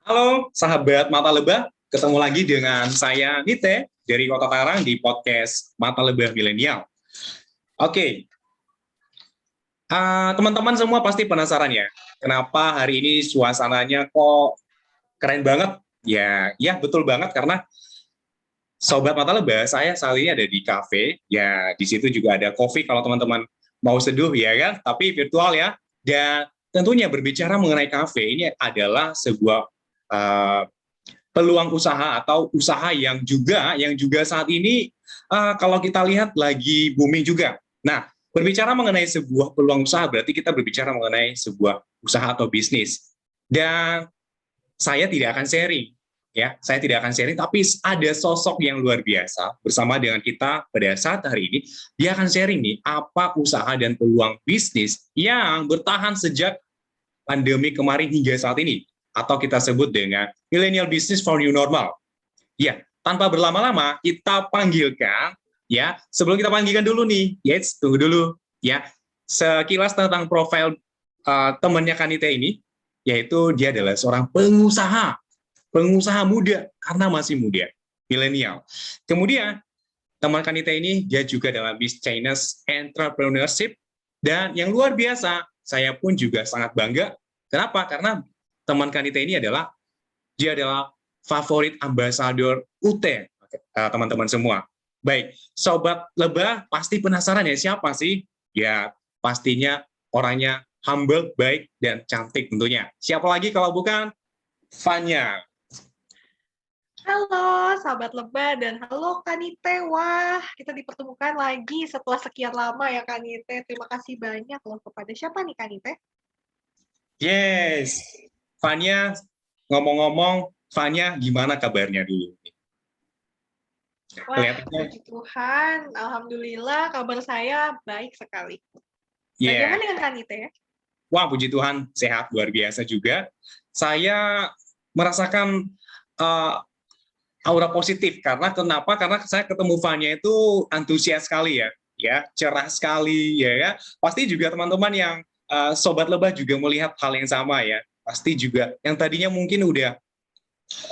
Halo sahabat Mata Lebah, ketemu lagi dengan saya Nite dari Kota Tangerang di podcast Mata Lebah Milenial. Oke, teman-teman semua pasti penasaran ya, kenapa hari ini suasananya kok keren banget? Ya betul banget karena Sobat Mata Lebah, saya saat ini ada di kafe, ya di situ juga ada kopi kalau teman-teman mau seduh ya kan, tapi virtual ya. Dan tentunya berbicara mengenai kafe, ini adalah sebuah uh, peluang usaha atau usaha yang juga saat ini kalau kita lihat lagi booming juga. Nah, berbicara mengenai sebuah peluang usaha berarti kita berbicara mengenai sebuah usaha atau bisnis. Dan saya tidak akan sharing saya tidak akan sharing, tapi ada sosok yang luar biasa bersama dengan kita pada saat hari ini. Dia akan sharing nih apa usaha dan peluang bisnis yang bertahan sejak pandemi kemarin hingga saat ini, atau kita sebut dengan millennial business for new normal. Ya, tanpa berlama-lama kita panggilkan ya. Sebelum kita panggilkan dulu nih, yes, tunggu dulu ya. Sekilas tentang profil temannya Kanita ini, yaitu dia adalah seorang pengusaha muda karena masih muda, milenial. Kemudian teman Kanita ini dia juga dalam business entrepreneurship, dan yang luar biasa, saya pun juga sangat bangga. Kenapa? Karena teman Kanita ini dia adalah favorit ambasador UT, teman-teman semua. Baik, Sobat Lebah pasti penasaran ya, siapa sih? Ya, pastinya orangnya humble, baik, dan cantik tentunya. Siapa lagi kalau bukan Fanya. Halo, sahabat Lebah, dan halo Kanite. Wah, kita dipertemukan lagi setelah sekian lama ya Kanite. Terima kasih banyak loh kepada siapa nih Kanite? Yes, Fanya, ngomong-ngomong, Fanya gimana kabarnya dulu? Wah, Kelihatannya, puji Tuhan, Alhamdulillah kabar saya baik sekali. yeah. Bagaimana dengan Kanite? Wah, puji Tuhan, sehat luar biasa juga. Saya merasakan uh, aura positif karena kenapa? Karena saya ketemu Fanya itu antusias sekali cerah sekali ya. Pasti juga teman-teman yang sobat lebah juga melihat hal yang sama ya. Pasti juga yang tadinya mungkin udah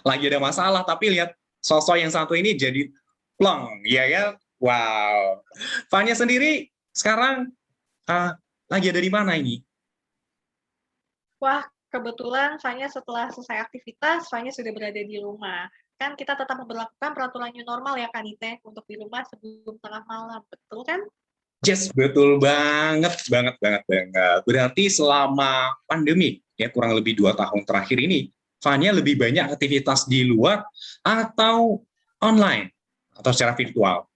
lagi ada masalah, tapi lihat sosok yang satu ini jadi plong, ya. Wow. Fanya sendiri sekarang uh, lagi ada di mana ini? Wah, kebetulan Fanya setelah selesai aktivitas, Fanya sudah berada di rumah. Kan kita tetap memperlakukan peraturan new normal ya Kanite, untuk di rumah sebelum tengah malam, betul kan? Yes, betul banget. Berarti selama pandemi, ya kurang lebih 2 tahun terakhir ini, Fanya lebih banyak aktivitas di luar atau online, atau secara virtual?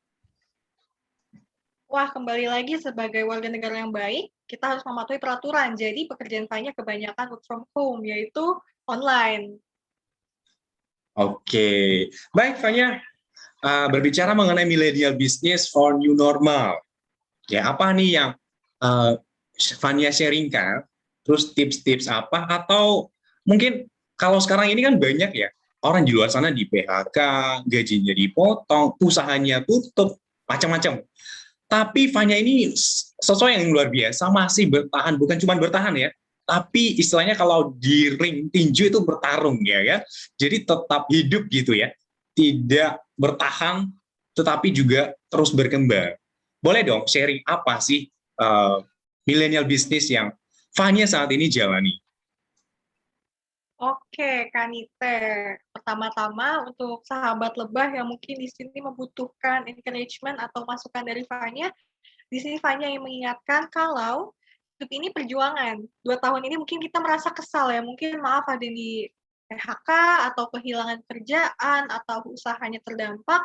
Wah, kembali lagi sebagai warga negara yang baik, kita harus mematuhi peraturan. Jadi pekerjaan Fanya kebanyakan work from home, yaitu online. Oke, baik Fanya, berbicara mengenai millennial business for new normal, ya apa nih yang uh, Fanya sharingkan, terus tips-tips apa, atau mungkin kalau sekarang ini kan banyak ya, orang di luar sana di PHK, gajinya dipotong, usahanya tutup, macam-macam. Tapi Fanya ini sesuatu yang luar biasa, masih bertahan, bukan cuma bertahan ya, tapi istilahnya kalau di ring tinju itu bertarung ya. Jadi tetap hidup gitu ya, tidak bertahan, tetapi juga terus berkembang. Boleh dong sharing apa sih millennial business yang Fanya saat ini jalani? Oke, Kanite. Pertama-tama untuk sahabat lebah yang mungkin di sini membutuhkan encouragement atau masukan dari Fanya, di sini Fanya yang mengingatkan kalau hidup ini perjuangan. 2 tahun ini mungkin kita merasa kesal ya, mungkin maaf ada di PHK atau kehilangan kerjaan atau usahanya terdampak.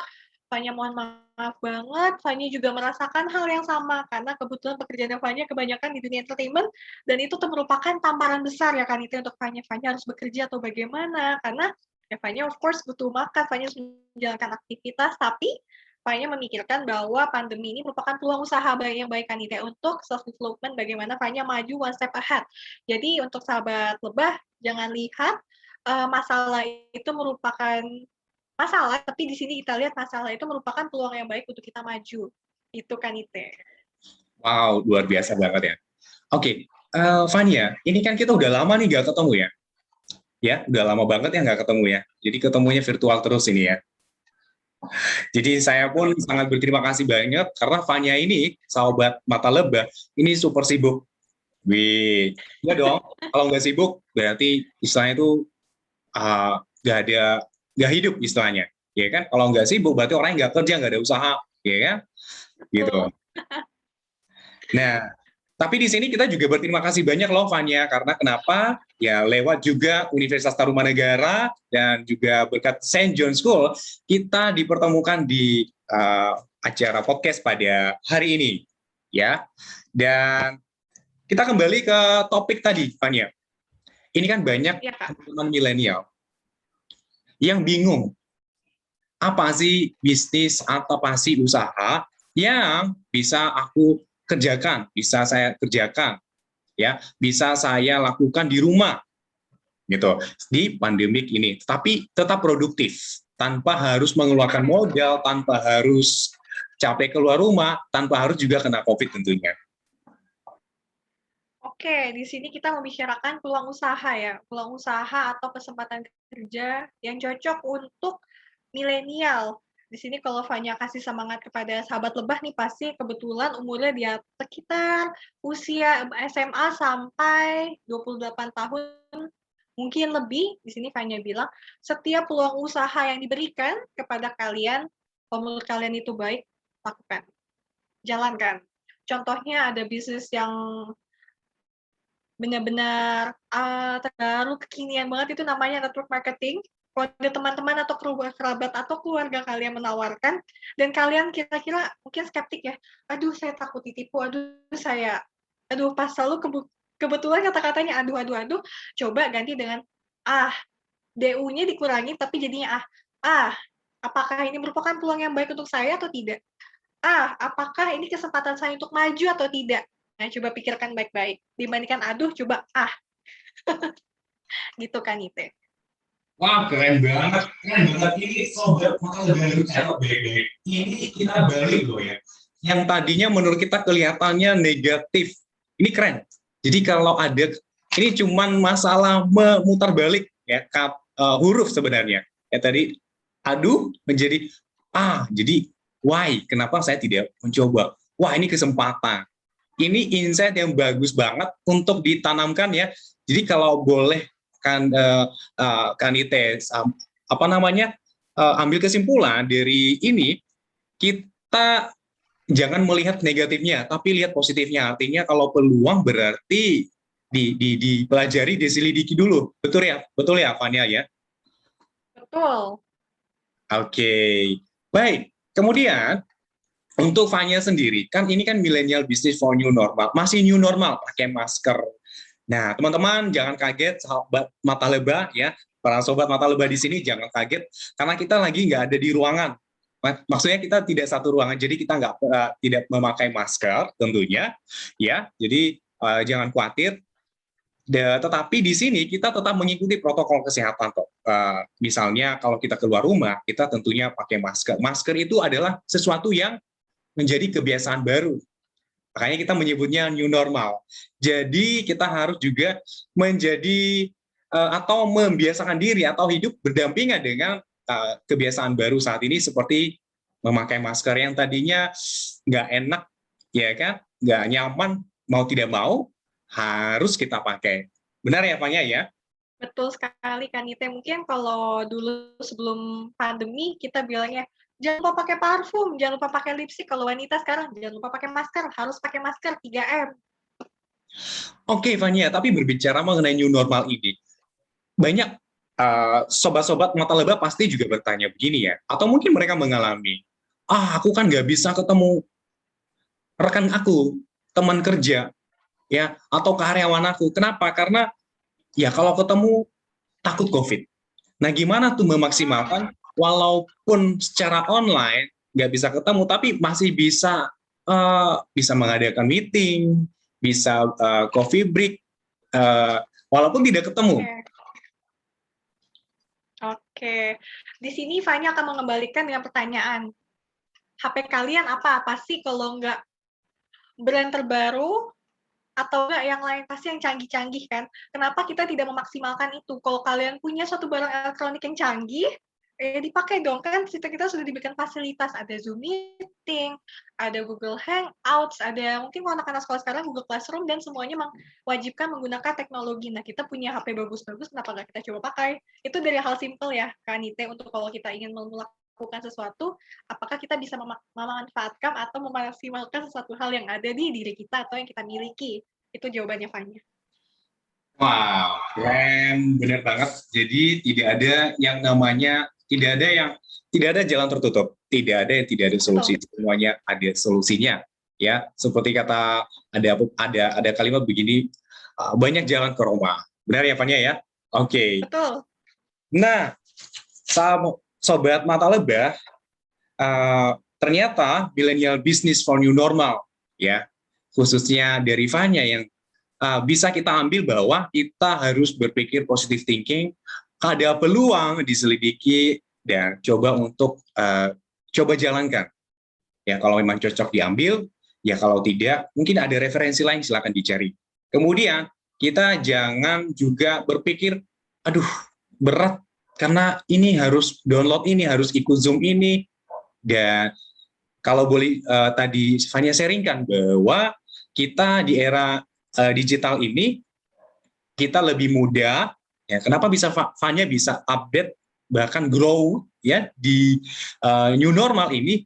Fanya mohon maaf banget, Fanya juga merasakan hal yang sama karena kebetulan pekerjaan Fanya kebanyakan di dunia entertainment dan itu tuh merupakan tamparan besar ya kan itu untuk Fanya. Fanya harus bekerja atau bagaimana karena ya Fanya of course butuh makan, Fanya harus menjalankan aktivitas, tapi Fanya memikirkan bahwa pandemi ini merupakan peluang usaha yang baik Kanite untuk self development, bagaimana Fanya maju one step ahead. Jadi untuk sahabat lebah jangan lihat masalah itu merupakan masalah, tapi di sini kita lihat masalah itu merupakan peluang yang baik untuk kita maju. Itu Kanite. Wow, luar biasa banget ya. Oke, Fania, ini kan kita udah lama nih gak ketemu ya. Ya, udah lama banget ya nggak ketemu ya. Jadi ketemunya virtual terus ini ya. Jadi saya pun sangat berterima kasih banyak karena Fanya ini, sahabat mata lebah, ini super sibuk. Wih, ya dong. Kalau nggak sibuk, berarti istilahnya itu nggak ada, nggak hidup istilahnya. Ya kan? Kalau nggak sibuk, berarti orang yang nggak kerja, nggak ada usaha. Ya kan? Gitu. Betul. Nah, tapi di sini kita juga berterima kasih banyak loh, Fanya, karena kenapa? Ya, lewat juga Universitas Tarumanegara dan juga berkat Saint John School, kita dipertemukan di acara podcast pada hari ini, ya. Dan kita kembali ke topik tadi, Fanya. Ini kan banyak Iya, Kak. teman-teman milenial yang bingung, apa sih bisnis atau apa sih usaha yang bisa aku kerjakan, bisa saya kerjakan, ya, bisa saya lakukan di rumah gitu di pandemik ini, tapi tetap produktif tanpa harus mengeluarkan modal, tanpa harus capek keluar rumah, tanpa harus juga kena COVID tentunya. Oke, di sini kita membicarakan peluang usaha ya, peluang usaha atau kesempatan kerja yang cocok untuk milenial. Di sini kalau Fanya kasih semangat kepada sahabat lebah nih, pasti kebetulan umurnya dia sekitar usia SMA sampai 28 tahun, mungkin lebih. Di sini Fanya bilang, setiap peluang usaha yang diberikan kepada kalian, kalau menurut kalian itu baik, lakukan, jalankan. Contohnya ada bisnis yang benar-benar terbaru, kekinian banget, itu namanya network marketing. Kalau ada teman-teman atau kerabat atau keluarga kalian menawarkan, dan kalian kira-kira mungkin skeptik ya, aduh saya takut ditipu, aduh pas selalu kebetulan kata-katanya aduh, coba ganti dengan DU-nya dikurangi tapi jadinya apakah ini merupakan peluang yang baik untuk saya atau tidak? Apakah ini kesempatan saya untuk maju atau tidak? Nah, coba pikirkan baik-baik. Dibandingkan aduh, coba gitu kan itu. Wah, keren banget, keren banget. Ini sobat mata baru catat baik-baik. Ini kita balik loh ya. Yang tadinya menurut kita kelihatannya negatif, ini keren. Jadi kalau ada, ini cuman masalah memutar balik ya, huruf sebenarnya. Ya tadi, aduh menjadi jadi why? Kenapa saya tidak mencoba? Wah, ini kesempatan. Ini insight yang bagus banget untuk ditanamkan ya. Jadi kalau boleh kan Ite apa namanya ambil kesimpulan dari ini, kita jangan melihat negatifnya tapi lihat positifnya. Artinya kalau peluang berarti dipelajari, diselidiki dulu. Betul ya Fania ya. Betul. Oke, baik. Kemudian untuk Fanya sendiri, kan ini kan millennial business for new normal, masih new normal pakai masker. Nah, teman-teman jangan kaget, sahabat mata lebah ya, para sobat mata lebah di sini jangan kaget karena kita lagi nggak ada di ruangan. Maksudnya kita tidak satu ruangan, jadi kita nggak tidak memakai masker tentunya, ya. Jadi jangan khawatir. Tetapi di sini kita tetap mengikuti protokol kesehatan kok. Misalnya kalau kita keluar rumah, kita tentunya pakai masker. Masker itu adalah sesuatu yang menjadi kebiasaan baru. Makanya kita menyebutnya new normal. Jadi kita harus juga menjadi atau membiasakan diri atau hidup berdampingan dengan kebiasaan baru saat ini seperti memakai masker yang tadinya nggak enak, ya kan, nggak nyaman, mau tidak mau harus kita pakai. Benar ya, Fanya ya? Betul sekali kan Ite. Mungkin kalau dulu sebelum pandemi kita bilangnya jangan lupa pakai parfum, jangan lupa pakai lipstick. Kalau wanita sekarang jangan lupa pakai masker, harus pakai masker 3M. Oke, Fanya, tapi berbicara mengenai new normal ini, banyak sobat-sobat mata lebah pasti juga bertanya begini ya, atau mungkin mereka mengalami, aku kan nggak bisa ketemu rekan aku, teman kerja, ya, atau karyawan aku. Kenapa? Karena ya kalau ketemu takut COVID. Nah, gimana tuh memaksimalkan walaupun secara online nggak bisa ketemu, tapi masih bisa mengadakan meeting, bisa coffee break, walaupun tidak ketemu. Oke. Di sini Fanya akan mengembalikan dengan pertanyaan. HP kalian apa sih kalau nggak brand terbaru atau enggak yang lain, pasti yang canggih-canggih kan. Kenapa kita tidak memaksimalkan itu? Kalau kalian punya suatu barang elektronik yang canggih, dipakai dong, kan kita sudah diberikan fasilitas, ada Zoom Meeting, ada Google Hangouts, ada mungkin kalau anak-anak sekolah sekarang Google Classroom, dan semuanya mewajibkan menggunakan teknologi. Nah, kita punya HP bagus-bagus, kenapa nggak kita coba pakai? Itu dari hal simpel ya, Kak Nite, untuk kalau kita ingin melakukan sesuatu, apakah kita bisa memanfaatkan atau memaksimalkan sesuatu hal yang ada di diri kita atau yang kita miliki. Itu jawabannya, Fanya. Wow, keren, benar banget. Jadi tidak ada jalan tertutup, tidak ada yang tidak ada solusi, Betul. semuanya ada solusinya. Ya, seperti kata ada kalimat begini, banyak jalan ke Roma. Benar ya, Fanya ya? Oke. Betul. Nah, sobat mata lebah, ternyata millennial business for new normal, ya, khususnya dari Fanya yang bisa kita ambil bahwa kita harus berpikir positive thinking, ada peluang diselidiki dan coba untuk coba jalankan. Ya kalau memang cocok diambil, ya kalau tidak mungkin ada referensi lain silakan dicari. Kemudian kita jangan juga berpikir, aduh berat karena ini harus download ini, harus ikut Zoom ini, dan kalau boleh tadi Fania sharingkan bahwa kita di era digital ini kita lebih mudah, ya kenapa bisa Fania bisa update bahkan grow ya di new normal ini,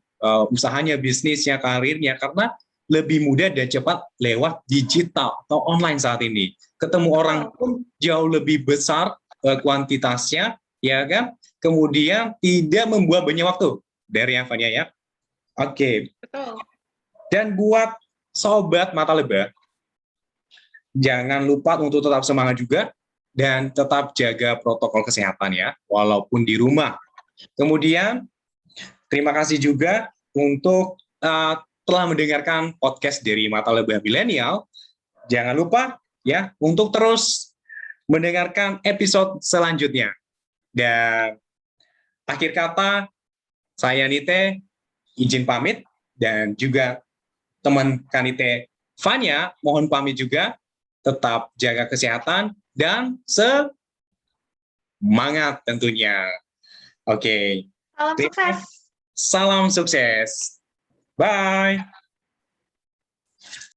usahanya, bisnisnya, karirnya, karena lebih mudah dan cepat lewat digital atau online saat ini. Ketemu orang pun jauh lebih besar kuantitasnya, ya kan? Kemudian tidak membuat banyak waktu dari yang Fania ya. Oke. Betul. Dan buat sobat mata lebah, jangan lupa untuk tetap semangat juga dan tetap jaga protokol kesehatan ya, walaupun di rumah. Kemudian, terima kasih juga untuk telah mendengarkan podcast dari Mata Lebah Milenial. Jangan lupa ya untuk terus mendengarkan episode selanjutnya. Dan akhir kata, saya Nite izin pamit, dan juga teman Kanite Fanya mohon pamit juga, tetap jaga kesehatan dan semangat tentunya. Oke. Salam sukses. Salam sukses. Bye.